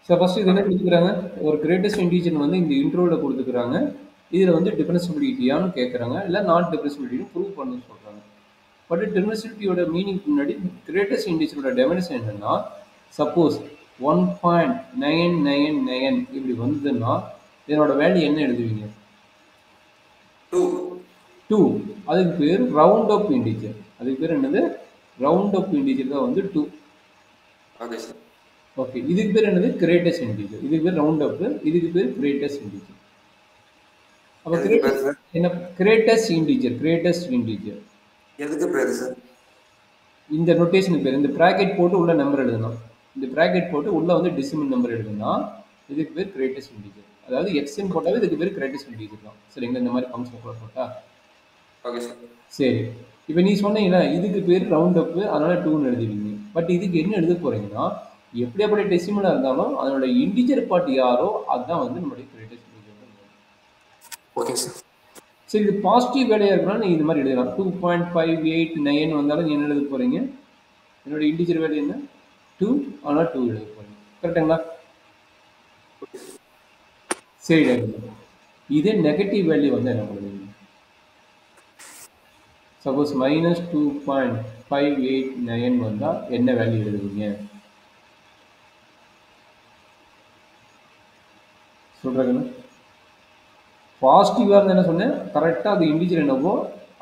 So first இது என்ன குடுத்துருக்காங்க, ஒரு கிரேட்டஸ்ட் இன்டிஜர் வந்து இந்த இன்ட்ரோல குடுத்துருக்காங்க. இதுல வந்து டிஃபரன்ஷியபிலிட்டியான்னு கேட்கறாங்க. இல்ல நாட் டிஃபரன்ஷியபிலிட்டின்னு ப்ரூவ் பண்ணணும்னு சொல்றாங்க. பட் டிஃபரன்ஷியபிலிட்டியோட மீனிங் முன்னாடி கிரேட்டஸ்ட் இன்டிஜரோட டெஃபினிஷன் என்னன்னா, சப்போஸ் 1.999 இப்படி வந்ததுன்னா, இதனோட வேல்யூ என்ன எழுதுவீங்க? 2. 2. அதுக்கு பேர் ரவுண்ட் அப் இன்டிஜர். அதுக்கு பேர் என்னது? ரவுண்ட் அப் இன்டிஜர் தான் வந்து 2. Okay sir. ஓகே. இதுக்கு பேர் என்னது? Greatest integer. இதுக்கு பேர் ரவுண்ட் அப். இதுக்கு பேர் கிரேட்டஸ்ட் இன்டிஜர். அப்ப எதுக்கு பேர் சார்? என்ன? Greatest integer. Greatest integer. எதுக்கு பேர் சார்? இந்த நோட்டேஷனுக்கு பேர். இந்த பிராக்கெட் போட்டு உள்ள நம்பர் எழுதணும். இந்த பிராக்கெட் போட்டு உள்ள வந்து டெசிமல் நம்பர் எழுதுனா இதுக்கு பேர் கிரேட்டஸ்ட் இன்டிஜர். அதாவது எக்ஸ்ன்னு போட்டாவே இதுக்கு பேர் கிரேட்டஸ்ட் இன்டிஜர் தான். சரிங்களா? இந்த மாதிரி ஃபங்க்ஷன் கூட போட்டா. Okay sir. சரி. இப்போ நீ சொன்னீங்களா இதுக்கு பேர் ரவுண்ட் அப், அதனால 2ன்னு எழுதிடுவீங்க. பட் இதுக்கு என்ன எழுத போறீங்கன்னா, எப்படி அப்படி டெசிமலா இருந்தாலும் அதனோட இன்டிஜர் பார்ட் யாரோ அதுதான் வந்து நம்மளுடைய கிரேட்டஸ்ட் இன்டிஜர். Okay sir. சரி, இது பாசிட்டிவ் வேலையா இருக்கணும். நீங்க இந்த மாதிரி எழுதலாம். 2.589 வந்தாலும் நீங்க என்ன எழுத போறீங்க? என்னோட இன்டிஜர் வேல்யூ என்ன? 2. ஆனால் 2 எழுத போறீங்க. கரெக்டுங்களா? சரி. இதே நெகட்டிவ் வேல்யூ வந்து என்ன பண்ணுவீங்க? சப்போஸ் -2.589 வந்தா என்ன வேல்யூ எழுதுவீங்க? சொல்றேங்க. பாசிட்டிவா இருந்தா என்ன சொன்னேன்? கரெக்டா அது இன்டிஜர் என்னவோ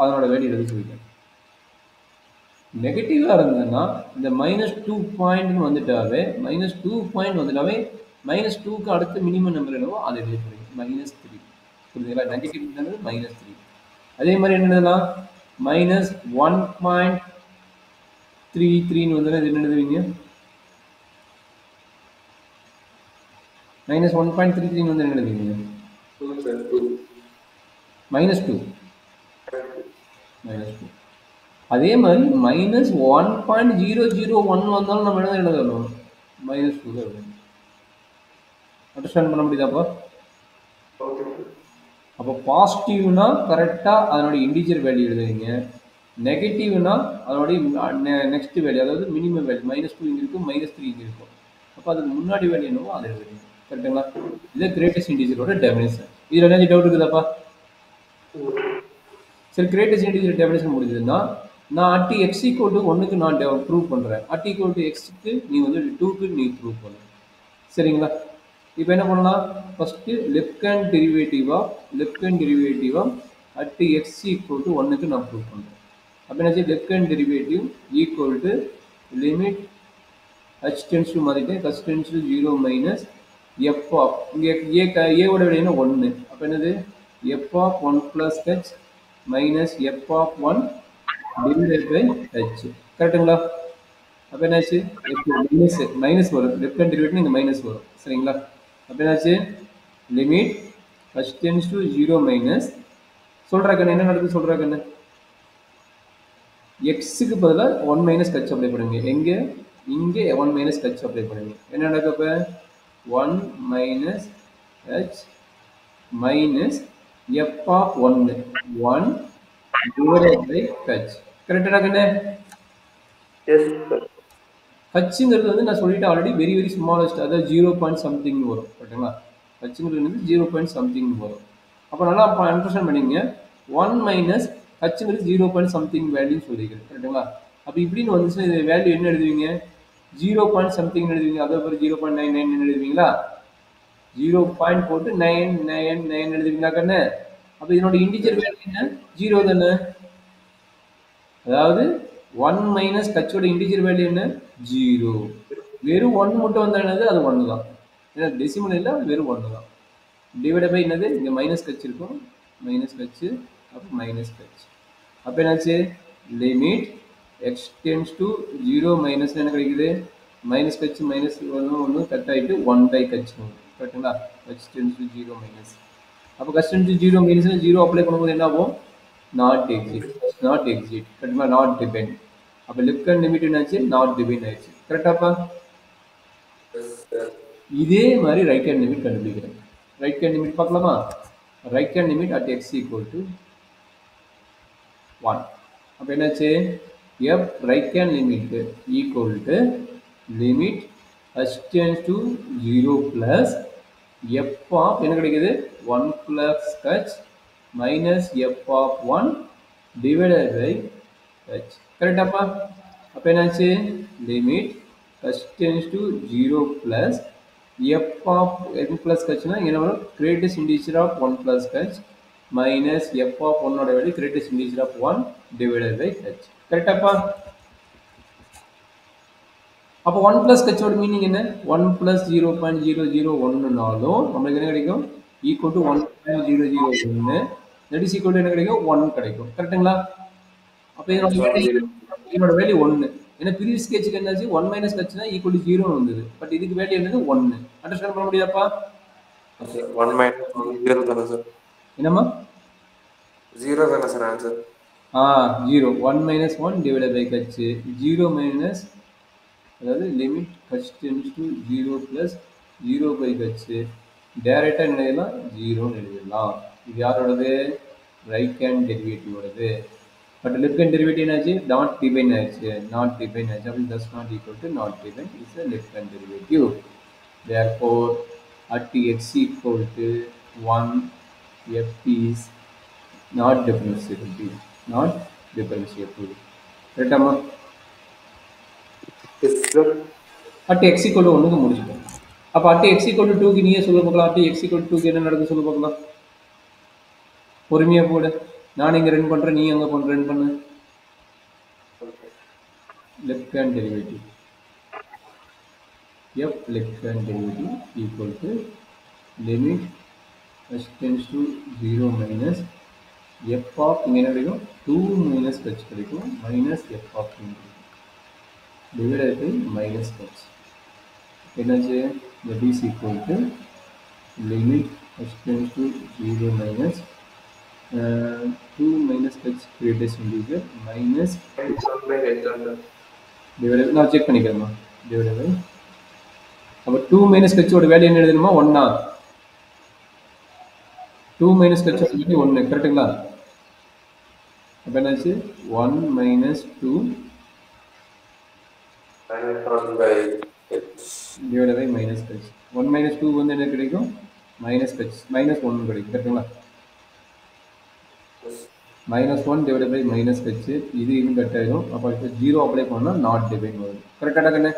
அதனோட வேல்யூ எழுத சொல்லிட்டேன். நெகட்டிவா இருந்ததுன்னா இந்த -2 பாயிண்ட்னு வந்துட்டாவே -2 பாயிண்ட் வந்துட்டாவே -2க்கு அடுத்த மினிமம் நம்பர் என்னவோ அதை எழுத போறீங்க. -3. புரியுதுங்களா? நெகட்டிவ் -3. அதே மாதிரி என்ன எழுதலாம்? -1.33ன்னு வந்தா இது என்ன எழுதுவீங்க? -1.33 வந்து என்ன எழுதுவீங்க? 2 சார். 2. -2. -2. அதே மாதிரி -1.001 வந்தாலும் நம்ம என்ன எழுதணும்? -2 தான் எழுதணும். அண்டர்ஸ்டாண்ட் பண்ண முடியுதாப்பா? Okay sir. அப்போ பாசிட்டிவ்னா கரெக்டாக அதனுடைய இன்டிஜர் வேல்யூ எழுதுவீங்க. நெகட்டிவ்னா அதனுடைய நெக்ஸ்ட் வேல்யூ, அதாவது மினிமம் வேல்யூ -2 இங்கே இருக்கும், -3 இங்கே இருக்கும். அப்போ அதுக்கு முன்னாடி வேல்யூ என்னவோ அதை எழுதுவீங்க. கரெக்டுங்களா? இது கிரேட்டஸ்ட் இன்டிஜரோட டெஃபினிஷன். இதில் என்ன டவுட் இருக்குதாப்பா? சரி, கிரேட்டஸ்ட் இன்டிஜர் டெஃபினிஷன் முடிஞ்சதுன்னா நான் அட் எக்ஸ் ஈக்குவல் டு 1க்கு நான் ப்ரூவ் பண்ணுறேன். அட் ஈக்குவல் டு எக்ஸுக்கு நீ வந்து 2க்கு நீ ப்ரூவ் பண்ணு. சரிங்களா? இப்போ என்ன பண்ணலாம்? First left hand derivative of at x equal to 1க்கு நான் ப்ரூவ் பண்ணுறேன். அப்போ என்ன left hand derivative equal to limit h tends to மாற்றிட்டேன், h tends to 0 minus F of இங்கே ஏவோட விடையினா 1. அப்போ என்னது? F of 1 plus h minus F of 1 divided by h. கரெக்டுங்களா? அப்போ என்னாச்சு? மைனஸ் வரும். லெஃப்ட் ஹேண்ட் டெரிவேட்டிவ் இங்கே மைனஸ் வரும். சரிங்களா? அப்போ என்னாச்சு? Limit h tends to 0 minus சொல்கிறாக்கண்ணே என்ன நடக்குது சொல்கிறாக்கண்ணே? எக்ஸுக்கு பதிலாக 1 மைனஸ் ஹச் அப்ளை பண்ணுங்க. எங்கே? இங்கே 1 மைனஸ் ஹச் அப்ளை பண்ணுங்க. என்ன நடக்கும்? இப்போ 1 minus H minus F of 1 divided by H. கரெக்டாக கண்ணே? Yes sir. ஹச்சுங்கிறது வந்து நான் சொல்லிட்டு ஆல்ரெடி வெரி வெரி ஸ்மாலஸ்ட், அதாவது 0 பாயிண்ட் சம்திங் வரும். கரெக்டுங்களா? ஹச்சுங்கிறது வந்து 0 பாயிண்ட் சம்திங் வரும். அப்போ நல்லா அண்டர்ஸ்டாண்ட் பண்ணிங்க. 1 மைனஸ் ஹச்சுங்கிறது 0 பாயிண்ட் சம்திங் வேல்யூன்னு சொல்லிக்கிறேன். கரெக்டுங்களா? அப்போ இப்படின்னு வந்துச்சுன்னா இது வேல்யூ என்ன எழுதுவீங்க? 0 பாயிண்ட் சம்திங் எழுதுவீங்க. அதே மாதிரி 0.99 எழுதுவீங்களா? 0 பாயிண்ட் போட்டு 999 எழுதுவீங்களா கண்ணு? அப்போ இதனோட இன்டிஜர் வேல்யூ என்ன? 0 தானே? அதாவது 1 மைனஸ் ஹச்சோட இன்டிஜர் வேல்யூ என்ன? 0. வெறும் 1 மட்டும் வந்தா என்னது? அது 1 தான். ஏன்னா டெசிமல் இல்லை, அது வெறும் 1 தான். டிவைட் பை என்னது? இங்கே மைனஸ் ஹச் இருக்கும், மைனஸ் ஹச், அப்போ மைனஸ் ஹச். அப்போ என்னாச்சு? Limit x tends to 0 minus என்ன கிடைக்குது? மைனஸ் ஹச் மைனஸ் ஒன்று கட் ஆகிட்டு 1 பை ஹச். கரெக்டுங்களா? H tends to 0 minus. அப்போ ஹச் டென்ஸ் டு 0 மைனஸ்னா 0 அப்ளை பண்ணும்போது என்ன ஆகும்? Not exist. கரெக்டுங்களா? Not depend. அப்போ லெஃப்ட் ஹேண்ட் லிமிட் என்னாச்சு? நாட் டிபெண்ட் ஆயிடுச்சு. கரெக்டாப்பா? இதே மாதிரி ரைட் ஹேண்ட் லிமிட் கண்டுபிடிக்கிறேன். ரைட் ஹேண்ட் லிமிட் பார்க்கலாமா? Right hand limit at x equal to 1. அப்போ என்னாச்சு? F right hand limit equal to limit h tends to 0 plus f of என்ன கிடைக்குது 1 plus h minus f of 1 divided by h. கரெக்டாப்பா? அப்போ என்னாச்சு limit h tends to 0 plus f of n plus h னா என்ன வரும் greatest integer of 1 plus h minus f of 1 ஓட value greatest integer of 1 divided by h. கரெக்டாப்பா? அப்போ 1 plus h ஓட meaning என்ன 1 plus 0.001 நாலும் நமக்கு என்ன கிடைக்கும் equal to 1.001 that is equal to என்ன கிடைக்கும் 1 கிடைக்கும். கரெக்ட்டுங்களா? அப்போ இதோட வேல்யூ 1. ஏன்னா ப்ரீவியஸ் கேஸுக்கு என்னாச்சு 1 minus h னா equal to 0 வந்தது. பட் இதுக்கு வேல்யூ என்னது 1. அண்டர்ஸ்டாண்ட் பண்ண முடியாதாப்பா? 1 minus 1 0 தானே சார்? என்னம்மா? 0 தானே sir answer? 0. 1 minus 1 divided by h. 0 minus அதாவது limit h tends to 0 plus 0 by h டைரக்டா என்ன எழுதலாம் 0 எழுதலாம். இது யாரோடது ரைட் ஹேண்ட் டெரிவேட்டிவோடது. பட் லெஃப்ட் ஹேண்ட் டெரிவேட்டிவ் என்னாச்சு நாட் டிஃபைன் ஆயிடுச்சு. நாட் டிஃபைன் ஆயிடுச்சு. அப்படி thus not equal to not defined is a left hand derivative. Therefore at x equal to 1 f is not differentiable. Not differentiable. கரெக்டாமா? Yes sir. at x equal to 1 க்கு முடிச்சிட்டோம். அப்ப at x equal to 2 க்கு நீயே சொல்ல பார்க்கலாம். at x equal to 2 க்கு என்ன நடக்குது சொல்ல பார்க்கலாம். பொறுமையா போடு. நான் இங்க ரன் பண்றேன், நீ அங்க ரன் பண்ணு. left hand derivative f left hand derivative equal to limit h tends to 0 minus f of இங்க என்ன கிடைக்கும் 2 minus h கிடைக்கும் minus f of 2 divided by minus h. என்னாச்சு that is equal to limit h tends to 0 minus 2 minus h greatest integer minus divided நான் check பண்ணிக்கிறேன்மா divided by அப்ப 2 minus h ஓட value என்ன எழுதணுமா 1 ஆ 2 minus h ஓட value 1 கரெக்ட்டுங்களா? அப்ப என்னாச்சு 1 minus 2 divided by minus h. 1 minus 2 வந்து என்ன கிடைக்கும் minus h minus 1 கிடைக்கும் கரெக்ட்டுங்களா? minus 1 divided by minus h இது இன்னும் கட் ஆயிடும். அப்ப 0 அப்ளை பண்ணா not divine வரும். கரெக்ட்டா கண்ணே?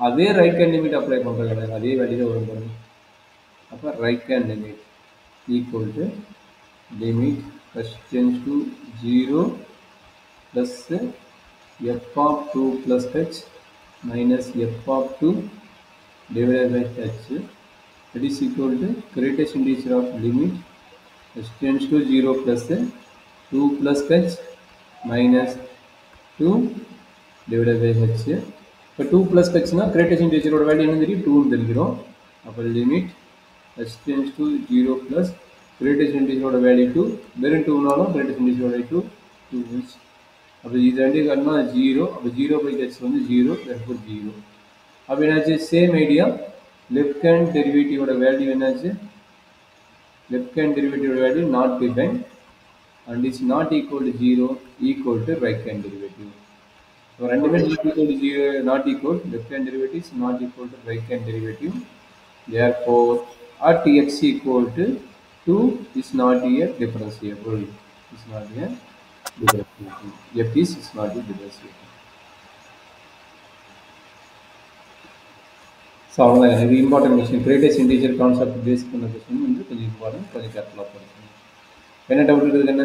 அதே ரைட் ஹேண்ட் லிமிட் அப்ளை பண்றது அதே வேல்யூ தான் வரும் பாருங்க. அப்ப right hand limit equal to limit h tends to 0 plus f of 2 plus h minus f of 2 divided by h that is equal to greatest integer of limit h tends to 0 plus 2 plus h minus 2 divided by h. இப்போ 2 plus h னா greatest integer ஓட value என்ன தெரியும் 2 ன்னு தெரியும். அப்ப limit h tends to 0 plus greatest integer ஓட value 2 வெறும் 2 னாலும் greatest integer ஓட 2 2 அப்ப இது ரெண்டு கண்ணா 0 அப்ப 0 by h வந்து 0 therefore 0. அப்ப என்னாச்சு same idea left hand derivative ஓட வேல்யூ என்னாச்சு left hand derivative value not defined and is not equal to 0 equal to right hand derivative. So ரெண்டுமே not equal to 0 not equal left hand derivative is not equal to right hand derivative. Therefore at x equal to 2 is not a differentiable. Is not a differentiable. F is not a differentiable. So அவ்வளோதான் இது important விஷயம் greatest integer concept base பண்ண question வந்து கொஞ்சம் important கொஞ்சம் கேர்ஃபுல்லாக படிக்கணும். என்ன டவுட் இருக்குது என்ன